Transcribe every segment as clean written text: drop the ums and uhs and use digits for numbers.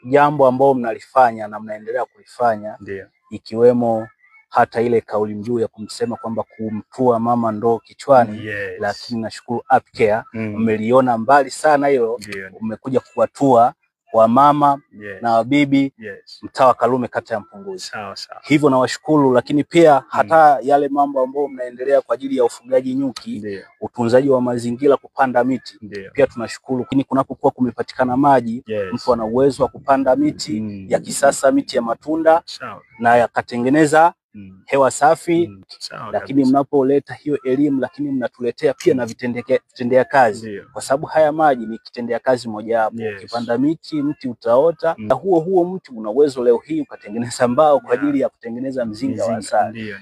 jambo ambalo mnalifanya na mnaendelea kulifanya, ndio, ikiwemo hata ile kauli mbiu ya kumsema kwamba kumtua mama ndoo kichwani. Yes. Lakini nashukuru Apcare mmeliona mbali sana hilo, umekuja kuwatua wa mama na wabibi mtaa wa Karume kata ya Mpunguzi. Sawa sawa. Hivyo nawashukuru, lakini pia hata yale mambo ambayo mnaendelea kwa ajili ya ufugaji nyuki, utunzaji wa mazingira, kupanda miti, pia tunashukuru. Lakini kunapokuwa kumepatikana maji, mtu ana uwezo wa kupanda miti ya kisasa, miti ya matunda na yakatengeneza hewa safi. Lakini mnapoleta hiyo elimu, lakini mnatuletea pia na vitendea kazi, kwa sababu haya maji ni kitendea kazi moja hapo. Ukipanda mti utaota, na huo mti una uwezo leo hii ukatengeneza mbao kwa ajili ya kutengeneza mzinga wa asali.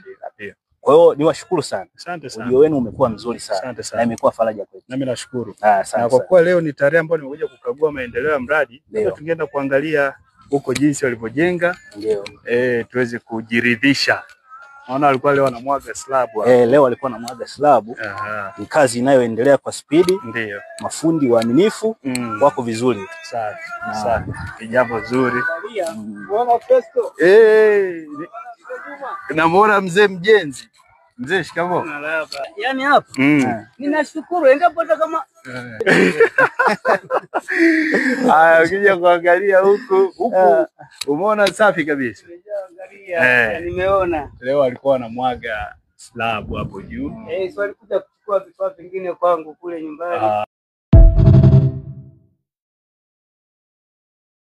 Kwa hiyo niwashukuru sana. Asante sana. Ujio wenu umekuwa mzuri sana na imekuwa faraja kwetu. Nami nashukuru. Na kwa kuwa leo ni tarehe ambayo nimekuja kukagua maendeleo ya mradi, tungeenda kuangalia huko jinsi walivyojenga, tuweze kujiridhisha. Naona walikuwa leo wanamwaga slab hapo. Leo walikuwa wanamwaga slab. Ni kazi inayoendelea kwa spidi. Ndio. Mafundi waaminifu wako vizuri. Safi. Safi. Ni jambo zuri. Unaona Festo? Namuona mzee mjenzi. Mzee shikamoo. Yaani hapa ninashukuru endapo kama ukija kuangalia huku umeona safi kabisa. Nimeona leo walikuwa wanamwaga slab hapo juu. Walikuja kuchukua vifaa vingine kwangu kule nyumbani.